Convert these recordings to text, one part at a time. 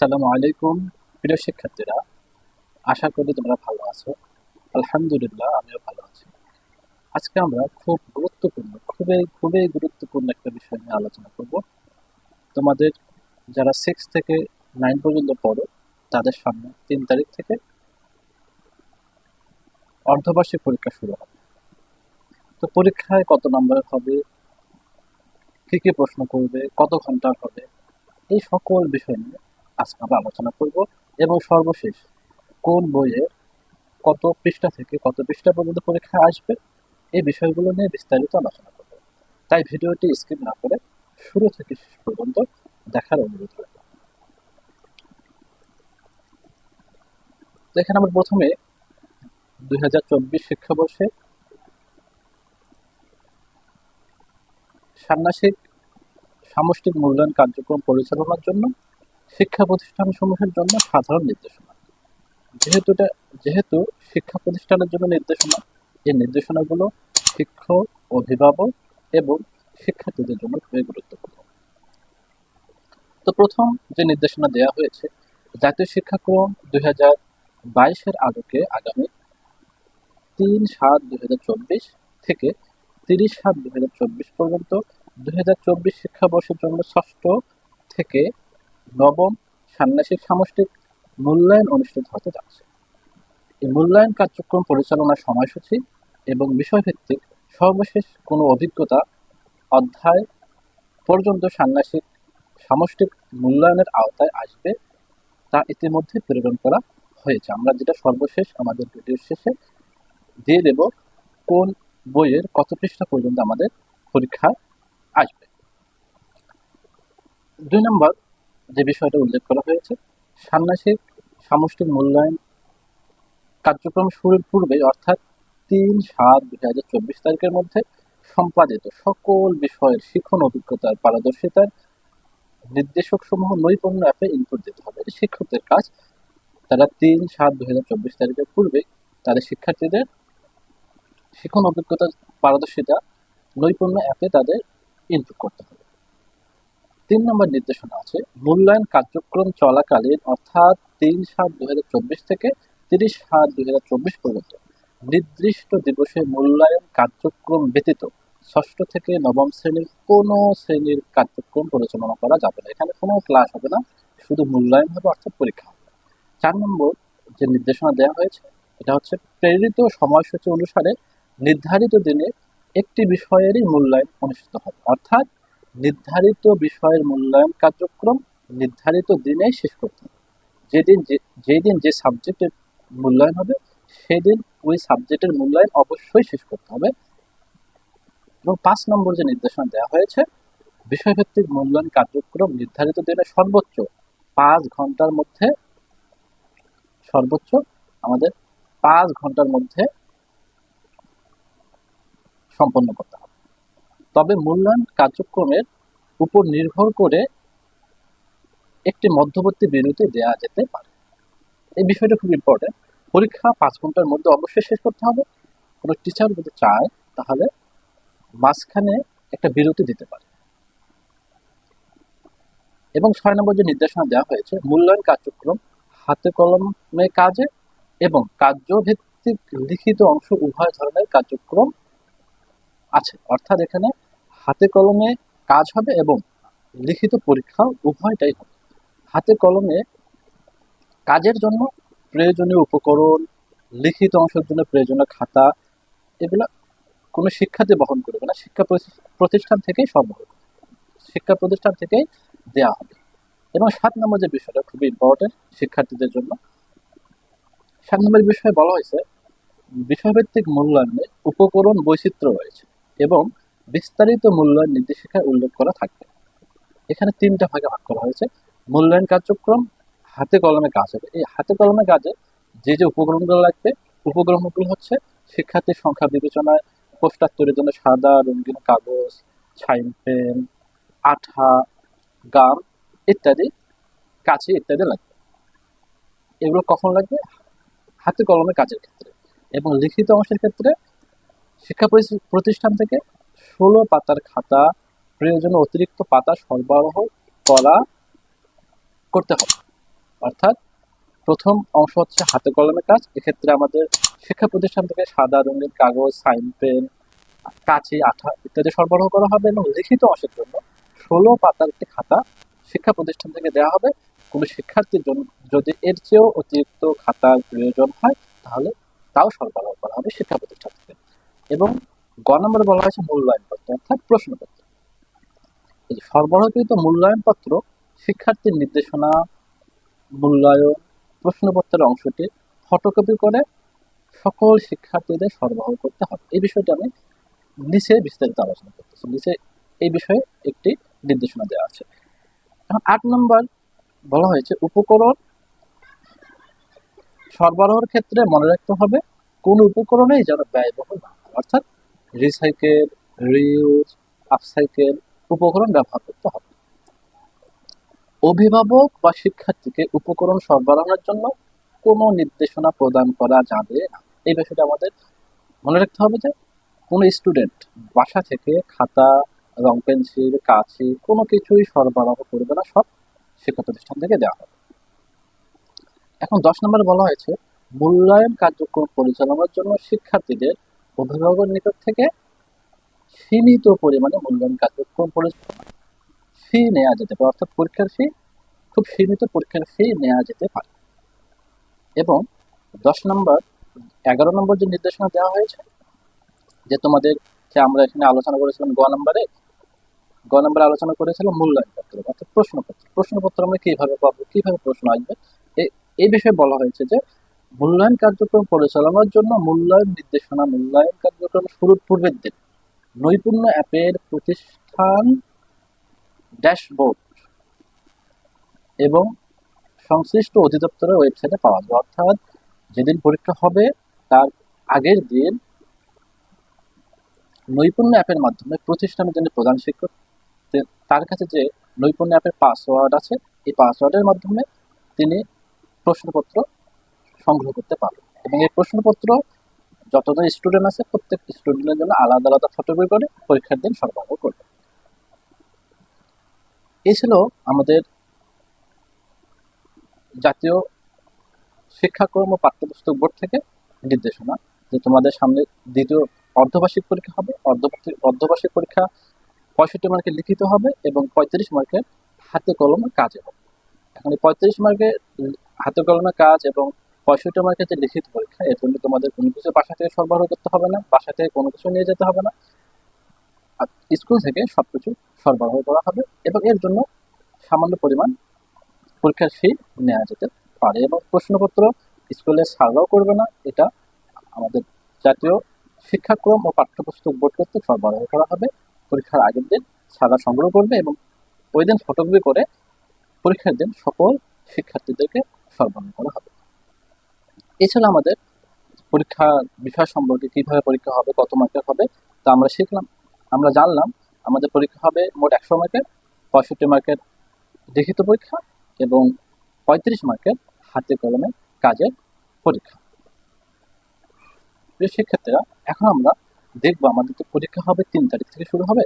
আসসালামু আলাইকুম প্রিয় শিক্ষার্থীরা, আশা করি তোমরা ভালো আছো। আলহামদুলিল্লাহ, আমিও ভালো আছি। আজকে আমরা খুব গুরুত্বপূর্ণ খুবই খুবই গুরুত্বপূর্ণ একটা বিষয় নিয়ে আলোচনা করব। তোমাদের যারা 6 থেকে 9 পর্যন্ত পড়ো তাদের সামনে 3 তারিখ থেকে অর্ধবার্ষিক পরীক্ষা শুরু হবে। তো পরীক্ষায় কত নম্বরের হবে, কি কি প্রশ্ন করবে, কত ঘন্টার হবে, এই সকল বিষয় নিয়ে আজকে আমরা আলোচনা করব। এবং সর্বশেষ কোন বইয়ের কত পৃষ্ঠা থেকে কত পৃষ্ঠা পর্যন্ত পরীক্ষা আসবে, এই বিষয়গুলো নিয়ে বিস্তারিত আলোচনা করব। তাই ভিডিওটি স্কিপ না করে শুরু থেকে শেষ পর্যন্ত দেখার অনুরোধ রইল। তো এখানে আমরা প্রথমে 2024 শিক্ষাবর্ষে ষান্মাসিক সামষ্টিক মূল্যায়ন কার্যক্রম পরিচালনার জন্য শিক্ষা প্রতিষ্ঠানসমূহের জন্য সাধারণ নির্দেশনা। যেহেতু শিক্ষা প্রতিষ্ঠানের জন্য নির্দেশনা, এই নির্দেশনাগুলো শিক্ষক, অভিভাবক এবং শিক্ষার্থীদের জন্য খুবই গুরুত্বপূর্ণ। তো প্রথম যে নির্দেশনা দেওয়া হয়েছে, জাতীয় শিক্ষাক্রম 2022-এর আলোকে আগামী 3/7/2024 থেকে 30/7/2024 পর্যন্ত 2024 শিক্ষাবর্ষের জন্য ষষ্ঠ থেকে নবম ষান্মাসিক সামষ্টিক মূল্যায়ন অনুষ্ঠিত হতে যাচ্ছে। এই মূল্যায়ন কার্যক্রম পরিচালনার সময়সূচি এবং বিষয়ভিত্তিক সর্বশেষ কোনো অভিজ্ঞতা অধ্যায় পর্যন্ত ষান্মাসিক সামষ্টিক মূল্যায়নের আওতায় আসবে তা ইতিমধ্যে প্রেরণ করা হয়েছে। আমরা যেটা সর্বশেষ আমাদের ভিডিওর শেষে দিয়ে দেব কোন বইয়ের কত পৃষ্ঠা পর্যন্ত আমাদের পরীক্ষা আসবে। 2 নম্বর যে বিষয়টা উল্লেখ করা হয়েছে, ষান্মাসিক সামষ্টিক মূল্যায়ন কার্যক্রম শুরুর পূর্বে অর্থাৎ 3/7/2024 তারিখের মধ্যে সম্পাদিত সকল বিষয়ের শিখন অভিজ্ঞতার পারদর্শিতার নির্দেশকসমূহ নৈপুণ্য অ্যাপে ইনপুট দিতে হবে। এটি শিক্ষকদের কাজ। তারা 3/7/2024 তারিখের পূর্বে তাদের শিক্ষার্থীদের শিখন অভিজ্ঞতা পারদর্শিতা নৈপুণ্য অ্যাপে তাদের ইনপুট করতে হবে। 3 নম্বর নির্দেশনা আছে, মূল্যায়ন কার্যক্রম চলাকালীন অর্থাৎ 3/7/2024 থেকে 30/7/2024 পর্যন্ত নির্দিষ্ট দিবসে মূল্যায়ন কার্যক্রম ব্যতীত ষষ্ঠ থেকে নবম শ্রেণীর কোনো শ্রেণীর কার্যক্রম পরিচালনা করা যাবে না। এখানে কোনো ক্লাস হবে না, শুধু মূল্যায়ন হবে, অর্থাৎ পরীক্ষা হবে। 4 নম্বর যে নির্দেশনা দেওয়া হয়েছে, এটা হচ্ছে প্রেরিত সময়সূচি অনুসারে নির্ধারিত দিনে একটি বিষয়েরই মূল্যায়ন অনুষ্ঠিত হবে। অর্থাৎ নির্ধারিত বিষয়ের মূল্যায়ন কার্যক্রম নির্ধারিত দিনেই শেষ করতে হবে। যেদিন যে সাবজেক্টের মূল্যায়ন হবে সেদিন ওই সাবজেক্টের মূল্যায়ন অবশ্যই শেষ করতে হবে। এবং 5 নম্বর যে নির্দেশনা দেওয়া হয়েছে, বিষয়ভিত্তিক মূল্যায়ন কার্যক্রম নির্ধারিত দিনে সর্বোচ্চ 5 ঘন্টার মধ্যে সম্পন্ন করতে হবে। তবে মূল্যায়ন কার্যক্রমের উপর নির্ভর করে একটি মধ্যবর্তী বিরতি দেওয়া যেতে পারে। এই বিষয়টা খুব ইম্পর্টেন্ট। পরীক্ষা 5 ঘন্টার মধ্যে অবশ্যই শেষ করতে হবে। কোনো টিচার যদি চায় তাহলে মাঝখানে একটা বিরতি দিতে পারে। এবং 6 নম্বর যে নির্দেশনা দেওয়া হয়েছে, মূল্যায়ন কার্যক্রম হাতে কলমে কাজে এবং কার্যভিত্তিক লিখিত অংশ উভয় ধরনের কার্যক্রম আছে। অর্থাৎ এখানে হাতে কলমে কাজ হবে এবং লিখিত পরীক্ষা উভয়টাই হবে। হাতে কলমে কাজের জন্য প্রয়োজনীয় উপকরণ, লিখিত অংশের জন্য প্রয়োজনীয় খাতা, এগুলো কোনো শিক্ষার্থী বহন করবে না, প্রতিষ্ঠান থেকেই শিক্ষা প্রতিষ্ঠান থেকেই দেওয়া হবে। এবং 7 নম্বর যে বিষয়টা খুবই ইম্পর্টেন্ট শিক্ষার্থীদের জন্য, 7 নম্বর বিষয়ে বলা হয়েছে বিষয়ভিত্তিক মূল্যায়নে উপকরণ বৈচিত্র্য রয়েছে এবং বিস্তারিত মূল্যায়ন নির্দেশিকায় উল্লেখ করা থাকবে। এখানে 3টা ভাগে ভাগ করা হয়েছে। মূল্যায়ন কার্যক্রম হাতে কলমে কাজ হবে। এই হাতে কলমে কাজে যে যে উপকরণগুলো লাগবে, উপকরণগুলো হচ্ছে শিক্ষার্থীর সংখ্যা বিবেচনায় পোস্টার তৈরির জন্য সাদা রঙিন কাগজ, ছাইন পেন, আঠা, গাম ইত্যাদি, কাঁচি ইত্যাদি লাগবে। এগুলো কখন লাগবে? হাতে কলমে কাজের ক্ষেত্রে। এবং লিখিত অংশের ক্ষেত্রে শিক্ষা প্রতিষ্ঠান থেকে 16 পাতার খাতা, প্রয়োজনীয় অতিরিক্ত পাতা সরবরাহ করতে হবে। অর্থাৎ প্রথম অংশ হচ্ছে হাতে কলমে কাজ। এক্ষেত্রে আমাদের শিক্ষা প্রতিষ্ঠান থেকে সাদা রঙের কাগজ, সাইন পেন, কাঁচি, আঠা ইত্যাদি সরবরাহ করা হবে এবং লিখিত অংশের জন্য 16 পাতার একটি খাতা শিক্ষা প্রতিষ্ঠান থেকে দেওয়া হবে। কোনো শিক্ষার্থীর জন্য যদি এর চেয়েও অতিরিক্ত খাতার প্রয়োজন হয় তাহলে তাও সরবরাহ করা হবে শিক্ষা প্রতিষ্ঠান থেকে। এবং গ নম্বরে বলা হয়েছে মূল্যায়নপত্র অর্থাৎ প্রশ্নপত্র। এই যে সরবরাহকৃত মূল্যায়নপত্র শিক্ষার্থীর নির্দেশনা, মূল্যায়ন, প্রশ্নপত্রের অংশটি ফটোকপি করে সকল শিক্ষার্থীদের সরবরাহ করতে হবে। এই বিষয়টা আমি নিচে বিস্তারিত আলোচনা করতেছি। নিচে এই বিষয়ে একটি নির্দেশনা দেওয়া আছে। এখন 8 নম্বর বলা হয়েছে উপকরণ সরবরাহের ক্ষেত্রে মনে রাখতে হবে কোন উপকরণেই যেন ব্যয়বহুল না হয়, অর্থাৎ রিসাইকেল, রিউজ, আপসাইকেল উপকরণ ব্যবহার করতে হবে। অভিভাবক বা শিক্ষার্থীকে উপকরণ সরবরাহের জন্য কোনো নির্দেশনা প্রদান করা যাবে না। এই বিষয়টা আমাদের মনে রাখতে হবে যে কোনো স্টুডেন্ট বাসা থেকে খাতা, রং পেন্সিল, কাঁচি কোনো কিছুই সরবরাহ করবে না, সব শিক্ষা প্রতিষ্ঠান থেকে দেওয়া হবে। এখন 10 নম্বরে বলা হয়েছে মূল্যায়ন কার্যক্রম পরিচালনার জন্য শিক্ষার্থীদের অভিভাবকের নিকট থেকে সীমিত পরিমাণে মূল্যায়ন কার্যক্রম পরিচালনা ফি নেওয়া যেতে পারে, অর্থাৎ পরীক্ষার ফি খুব সীমিত পরীক্ষার ফি নেওয়া যেতে পারে। এবং 11 নম্বর যে নির্দেশনা দেওয়া হয়েছে যে তোমাদের যে আমরা এখানে আলোচনা করেছিলাম গ নম্বরে আলোচনা করেছিলাম মূল্যায়নপত্র অর্থাৎ প্রশ্নপত্র আমরা কিভাবে পাবো, কিভাবে প্রশ্ন আসবে, এই বিষয়ে বলা হয়েছে যে মূল্যায়ন কার্যক্রম পরিচালনার জন্য মূল্যায়ন কার্যক্রম শুরুর পূর্বের দিন নৈপুণ্য অ্যাপের প্রতিষ্ঠান ড্যাশবোর্ড এবং সংশ্লিষ্ট অধিদপ্তরের ওয়েবসাইটে পাওয়া যাবে। অর্থাৎ যেদিন পরীক্ষা হবে তার আগের দিন নৈপুণ্য অ্যাপের মাধ্যমে প্রতিষ্ঠানের জন্য প্রধান শিক্ষক তার কাছে যে নৈপুণ্য অ্যাপের পাসওয়ার্ড আছে, এই পাসওয়ার্ডের মাধ্যমে তিনি প্রশ্নপত্র সংগ্রহ করতে পারবেন এবং এই প্রশ্নপত্র যতজন স্টুডেন্ট আছে প্রত্যেক স্টুডেন্টের জন্য আলাদা আলাদা ফটোকপি করে পরীক্ষার দিন সরবরাহ করবে। এই ছিল আমাদের জাতীয় শিক্ষাক্রম ও পাঠ্যপুস্তক বোর্ড থেকে নির্দেশনা যে তোমাদের সামনে দ্বিতীয় অর্ধবার্ষিক পরীক্ষা হবে। অর্ধবার্ষিক পরীক্ষা 65 মার্কের লিখিত হবে এবং 35 মার্কের হাতে কলমে কাজে হবে। এখন এই 35 মার্কের হাতে কলমে কাজ এবং 65 মার্কের যে লিখিত পরীক্ষা এর জন্য তোমাদের কোনো কিছু বাসা থেকে সরবরাহ করতে হবে না, বাসা থেকে কোনো কিছু নিয়ে যেতে হবে না, আর স্কুল থেকে সবকিছু সরবরাহ করা হবে এবং এর জন্য সামান্য পরিমাণ পরীক্ষার ফি নেওয়া যেতে পারে এবং প্রশ্নপত্র স্কুলের স্যাররাও করবে না, এটা আমাদের জাতীয় শিক্ষাক্রম ও পাঠ্যপুস্তক বোর্ড কর্তৃক সরবরাহ করা হবে। পরীক্ষার আগের দিন স্যাররা সংগ্রহ করবে এবং ওই দিন ফটোকপি করে পরীক্ষার দিন সকল শিক্ষার্থীদেরকে সরবরাহ করা হবে। এছাড়া আমাদের পরীক্ষার বিষয় সম্পর্কে কিভাবে পরীক্ষা হবে, কত মার্কের হবে তা আমরা জানলাম। আমাদের পরীক্ষা হবে মোট 100 মার্কের, 65 মার্কের লিখিত পরীক্ষা এবং 35 মার্কের হাতে কলমে কাজের পরীক্ষা। প্রিয় শিক্ষার্থীরা, এখন আমরা দেখবো আমাদের তো পরীক্ষা হবে 3 তারিখ থেকে শুরু হবে।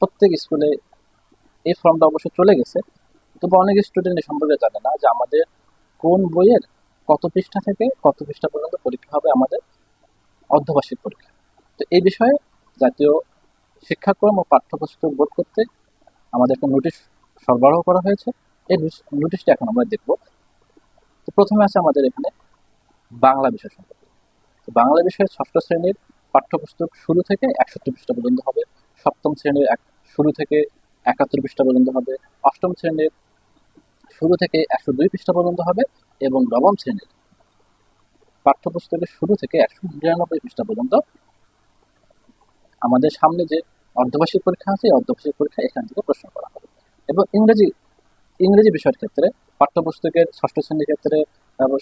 প্রত্যেক স্কুলে এই ফর্মটা অবশ্য চলে গেছে, তবে অনেক স্টুডেন্ট এ সম্পর্কে জানে না যে আমাদের কোন বইয়ের কত পৃষ্ঠা থেকে কত পৃষ্ঠা পর্যন্ত পরীক্ষা হবে আমাদের অর্ধবার্ষিক পরীক্ষা। তো এই বিষয়ে জাতীয় শিক্ষাক্রম ও পাঠ্যপুস্তক বোর্ড কর্তৃক আমাদের একটা নোটিশ সরবরাহ করা হয়েছে। এই নোটিশটা এখন আমরা দেখব। তো প্রথমে আছে আমাদের এখানে বাংলা বিষয় সম্পর্কে। তো বাংলা বিষয়ের 6ষ্ঠ শ্রেণীর পাঠ্যপুস্তক শুরু থেকে 61 পৃষ্ঠা পর্যন্ত হবে, 7ম শ্রেণীর শুরু থেকে 71 পৃষ্ঠা পর্যন্ত হবে, 8ম শ্রেণীর শুরু থেকে 102 পৃষ্ঠা পর্যন্ত হবে এবং 9ম শ্রেণীর পাঠ্যপুস্তকের শুরু থেকে 199 পৃষ্ঠা পর্যন্ত আমাদের সামনে যে অর্ধবার্ষিক পরীক্ষা আছে এই অর্ধবার্ষিক পরীক্ষা এখান থেকে প্রশ্ন করা হবে। এবং ইংরেজি বিষয়ের ক্ষেত্রে পাঠ্যপুস্তকের 6ষ্ঠ শ্রেণীর ক্ষেত্রে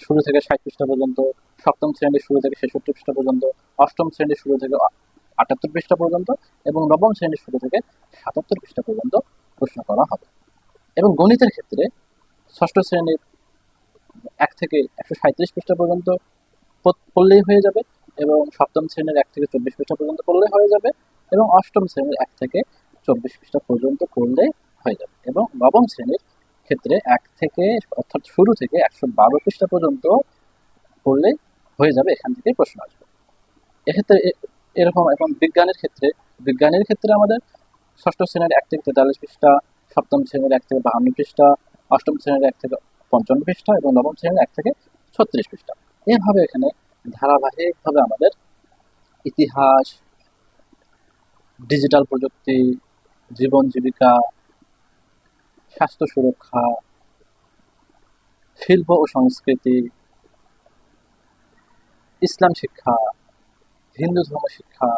শুরু থেকে 60 পৃষ্ঠা পর্যন্ত, 7ম শ্রেণীর শুরু থেকে 66 পৃষ্ঠা পর্যন্ত, 8ম শ্রেণীর শুরু থেকে 78 পৃষ্ঠা পর্যন্ত এবং 9ম শ্রেণীর শুরু থেকে 77 পৃষ্ঠা পর্যন্ত প্রশ্ন করা হবে। এবং গণিতের ক্ষেত্রে 6ষ্ঠ শ্রেণীর 1 থেকে 137 পৃষ্ঠা পর্যন্ত পড়লেই হয়ে যাবে এবং 7ম শ্রেণীর 1 থেকে 24 পৃষ্ঠা পর্যন্ত পড়লে হয়ে যাবে এবং 8ম শ্রেণীর 1 থেকে 24 পৃষ্ঠা পর্যন্ত পড়লে হয়ে যাবে এবং 9ম শ্রেণীর ক্ষেত্রে 1 থেকে অর্থাৎ শুরু থেকে 112 পৃষ্ঠা পর্যন্ত পড়লে হয়ে যাবে, এখান থেকে প্রশ্ন আসবে। এক্ষেত্রে এরকম এখন বিজ্ঞানের ক্ষেত্রে আমাদের ষষ্ঠ শ্রেণীর 1 থেকে 43 পৃষ্ঠা, সপ্তম শ্রেণীর 1 থেকে 52 পৃষ্ঠা, অষ্টম শ্রেণীর 1 থেকে 55 পৃষ্ঠা এবং নবম শ্রেণীর 1 থেকে 36 পৃষ্ঠা। এভাবে এখানে ধারাবাহিকভাবে আমাদের ইতিহাস, ডিজিটাল প্রযুক্তি, জীবন জীবিকা, স্বাস্থ্য সুরক্ষা, শিল্প ও সংস্কৃতি, ইসলাম শিক্ষা, হিন্দু ধর্ম শিক্ষা,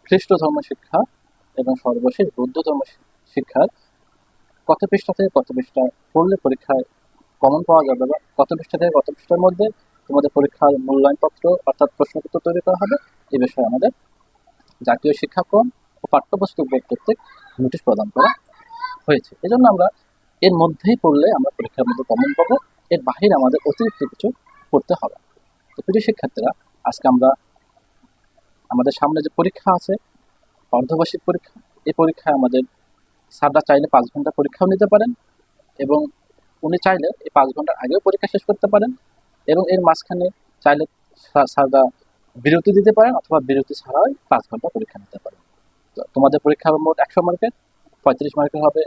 খ্রিস্ট ধর্ম শিক্ষা এবং সর্বশেষ বৌদ্ধ ধর্ম শিক্ষার কত পৃষ্ঠা থেকে কত পৃষ্ঠা পড়লে পরীক্ষায় কমন পাওয়া যাবে বা কত পৃষ্ঠা থেকে কত পৃষ্ঠার মধ্যে তোমাদের পরীক্ষার মূল্যায়নপত্র অর্থাৎ প্রশ্নপত্র তৈরি করা হবে, এ বিষয়ে আমাদের জাতীয় শিক্ষাক্রম ও পাঠ্যপুস্তক বোর্ড কর্তৃক নোটিশ প্রদান করা হয়েছে। এজন্য আমরা এর মধ্যেই পড়লে আমরা পরীক্ষার মধ্যে কমন পাবো, এর বাহিরে আমাদের অতিরিক্ত কিছু পড়তে হবে। তো প্রিয় শিক্ষার্থীরা, আজকে আমরা আমাদের সামনে যে পরীক্ষা আছে, অর্ধবার্ষিক পরীক্ষা, এই পরীক্ষায় আমাদের স্যাররা চাইলে 5 ঘন্টা পরীক্ষাও নিতে পারেন এবং উনি চাইলে এই 5 ঘন্টার আগেও পরীক্ষা শেষ করতে পারেন এবং এর মাঝখানে চাইলে স্যাররা বিরতি দিতে পারেন অথবা বিরতি ছাড়াই 5 ঘন্টা পরীক্ষা নিতে পারেন। তো তোমাদের পরীক্ষা হবে মোট 100 মার্কের, 35 মার্কের হবে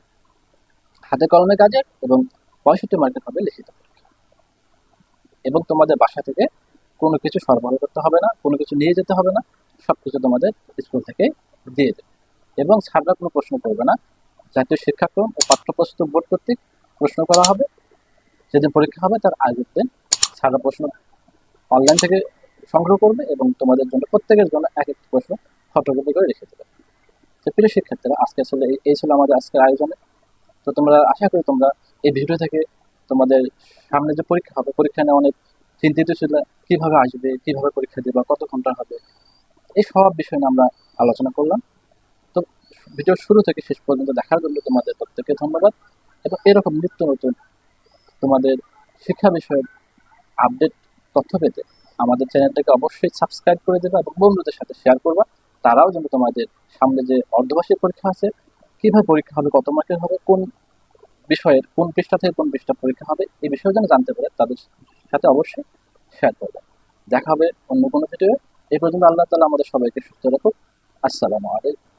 হাতে কলমে কাজের এবং 65 মার্কের হবে লিখিত পরীক্ষা। এবং তোমাদের বাসা থেকে কোনো কিছু সরবরাহ করতে হবে না, কোনো কিছু নিয়ে যেতে হবে না, সব কিছু তোমাদের স্কুল থেকে দিয়ে দেবে এবং স্যাররা কোনো প্রশ্ন করবে না। জাতীয় শিক্ষাক্রম ও পাঠ্যপুস্তক বোর্ড কর্তৃক প্রশ্ন করা হবে। যেদিন পরীক্ষা হবে তার আগের দিন স্যাররা প্রশ্ন অনলাইন থেকে সংগ্রহ করবে এবং তোমাদের জন্য প্রত্যেকের জন্য এক একটি প্রশ্ন ফটোকপি করে রেখে দেবে। তো প্রিয় শিক্ষার্থীরা, আজকে আসলে এই ছিল আমাদের আজকের আয়োজনে। তো তোমরা আশা করি তোমরা এই ভিডিও থেকে তোমাদের সামনে যে পরীক্ষা হবে, পরীক্ষা নিয়ে অনেক চিন্তিত ছিল, কিভাবে আসবে, কিভাবে পরীক্ষা দেবা, কত ঘন্টা হবে, এই সব বিষয় নিয়ে আমরা আলোচনা করলাম। তো ভিডিওর শুরু থেকে শেষ পর্যন্ত দেখার জন্য তোমাদের প্রত্যেককে ধন্যবাদ এবং এরকম নিত্য নতুন তোমাদের শিক্ষা বিষয়ের আপডেট তথ্য পেতে আমাদের চ্যানেলটাকে অবশ্যই সাবস্ক্রাইব করে দেবে এবং বন্ধুদের সাথে শেয়ার করবা। তারাও যেন তোমাদের সামনে যে অর্ধবার্ষিক পরীক্ষা আছে, কিভাবে পরীক্ষা হবে, কত মার্কের হবে, কোন বিষয়ের কোন পৃষ্ঠা থেকে কোন পৃষ্ঠা পরীক্ষা হবে, এই বিষয়ে যেন জানতে পারে, তাদের সাথে অবশ্যই শেয়ার করবে। দেখা হবে অন্য কোনো ভিডিও। এই পর্যন্ত আল্লাহ তাআলা আমাদের সবাইকে সুস্থ রাখুক। আসসালামু আলাইকুম।